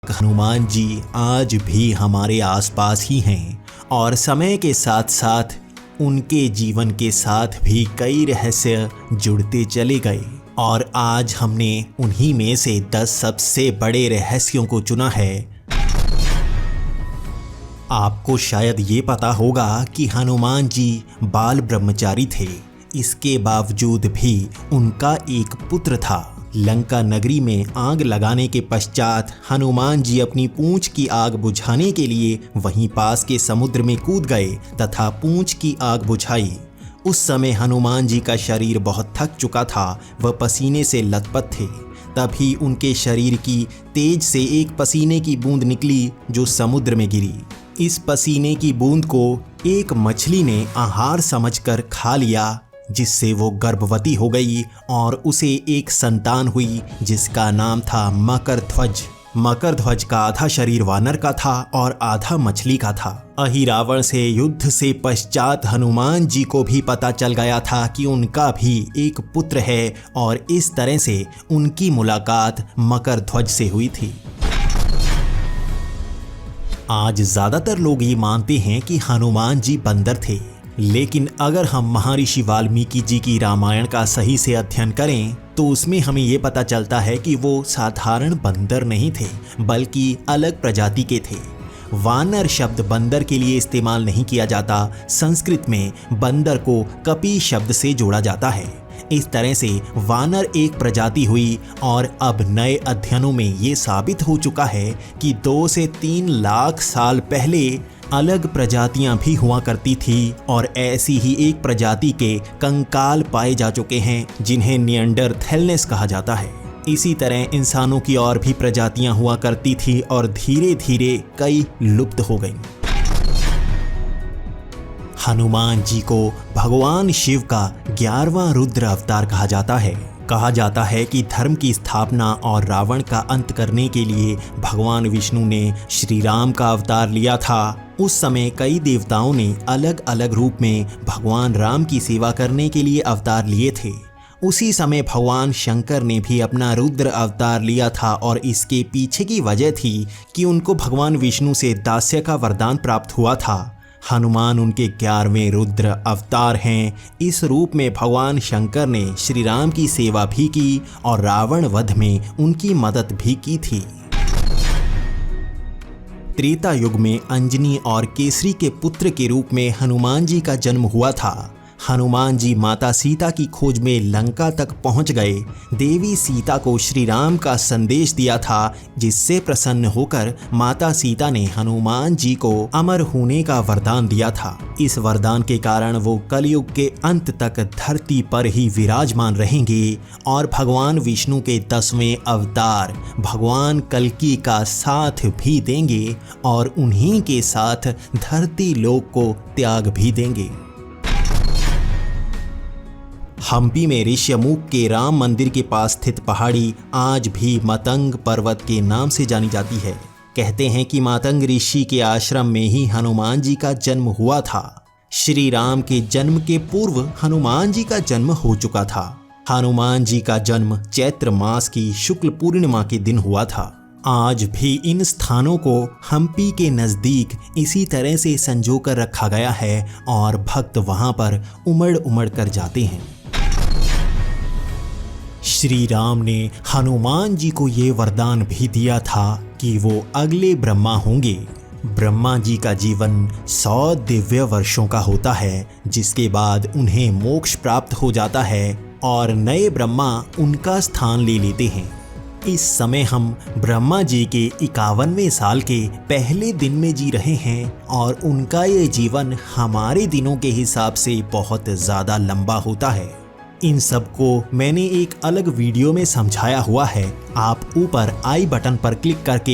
हनुमान जी आज भी हमारे आसपास ही हैं और समय के साथ साथ उनके जीवन के साथ भी कई रहस्य जुड़ते चले गए और आज हमने उन्हीं में से 10 सबसे बड़े रहस्यों को चुना है। आपको शायद ये पता होगा कि हनुमान जी बाल ब्रह्मचारी थे। इसके बावजूद भी उनका एक पुत्र था। लंका नगरी में आग लगाने के पश्चात हनुमान जी अपनी पूंछ की आग बुझाने के लिए वहीं पास के समुद्र में कूद गए तथा पूंछ की आग बुझाई। उस समय हनुमान जी का शरीर बहुत थक चुका था, वह पसीने से लथपथ थे। तभी उनके शरीर की तेज से एक पसीने की बूंद निकली जो समुद्र में गिरी। इस पसीने की बूंद को एक मछली ने आहार समझकर खा लिया, जिससे वो गर्भवती हो गई और उसे एक संतान हुई जिसका नाम था मकरध्वज। मकरध्वज का आधा शरीर वानर का था और आधा मछली का था। अहिरावण से युद्ध से पश्चात हनुमान जी को भी पता चल गया था कि उनका भी एक पुत्र है और इस तरह से उनकी मुलाकात मकरध्वज से हुई थी। आज ज्यादातर लोग ये मानते हैं कि हनुमान जी बंदर थे, लेकिन अगर हम महर्षि वाल्मीकि जी की रामायण का सही से अध्ययन करें तो उसमें हमें ये पता चलता है कि वो साधारण बंदर नहीं थे, बल्कि अलग प्रजाति के थे। वानर शब्द बंदर के लिए इस्तेमाल नहीं किया जाता। संस्कृत में बंदर को कपि शब्द से जोड़ा जाता है। इस तरह से वानर एक प्रजाति हुई और अब नए अध्ययनों में ये साबित हो चुका है कि 2 से 3 लाख साल पहले अलग प्रजातियां भी हुआ करती थी और ऐसी ही एक प्रजाति के कंकाल पाए जा चुके हैं जिन्हें निएंडरथैलनेस कहा जाता है। इसी तरह इंसानों की और भी प्रजातियां हुआ करती थी और धीरे धीरे कई लुप्त हो गईं। हनुमान जी को भगवान शिव का 11वां रुद्र अवतार कहा जाता है। कहा जाता है कि धर्म की स्थापना और रावण का अंत करने के लिए भगवान विष्णु ने श्री राम का अवतार लिया था। उस समय कई देवताओं ने अलग अलग रूप में भगवान राम की सेवा करने के लिए अवतार लिए थे। उसी समय भगवान शंकर ने भी अपना रुद्र अवतार लिया था और इसके पीछे की वजह थी कि उनको भगवान विष्णु से दास्य का वरदान प्राप्त हुआ था। हनुमान उनके 11वें रुद्र अवतार हैं। इस रूप में भगवान शंकर ने श्री राम की सेवा भी की और रावण वध में उनकी मदद भी की थी। त्रेता युग में अंजनी और केसरी के पुत्र के रूप में हनुमान जी का जन्म हुआ था। हनुमान जी माता सीता की खोज में लंका तक पहुंच गए। देवी सीता को श्री राम का संदेश दिया था, जिससे प्रसन्न होकर माता सीता ने हनुमान जी को अमर होने का वरदान दिया था। इस वरदान के कारण वो कलयुग के अंत तक धरती पर ही विराजमान रहेंगे और भगवान विष्णु के 10वें अवतार भगवान कल्कि का साथ भी देंगे और उन्हीं के साथ धरती लोक को त्याग भी देंगे। हम्पी में ऋष्यमुख के राम मंदिर के पास स्थित पहाड़ी आज भी मतंग पर्वत के नाम से जानी जाती है। कहते हैं कि मतंग ऋषि के आश्रम में ही हनुमान जी का जन्म हुआ था। श्री राम के जन्म के पूर्व हनुमान जी का जन्म हो चुका था। हनुमान जी का जन्म चैत्र मास की शुक्ल पूर्णिमा के दिन हुआ था। आज भी इन स्थानों को हम्पी के नज़दीक इसी तरह से संजो कर रखा गया है और भक्त वहां पर उमड़ उमड़ कर जाते हैं। श्री राम ने हनुमान जी को ये वरदान भी दिया था कि वो अगले ब्रह्मा होंगे। ब्रह्मा जी का जीवन 100 दिव्य वर्षों का होता है, जिसके बाद उन्हें मोक्ष प्राप्त हो जाता है और नए ब्रह्मा उनका स्थान ले लेते हैं। इस समय हम ब्रह्मा जी के 51वें साल के पहले दिन में जी रहे हैं और उनका ये जीवन हमारे दिनों के हिसाब से बहुत ज़्यादा लंबा होता है। इन सब को मैंने एक अलग वीडियो में समझाया हुआ है। आप ऊपर आई बटन पर क्लिक करके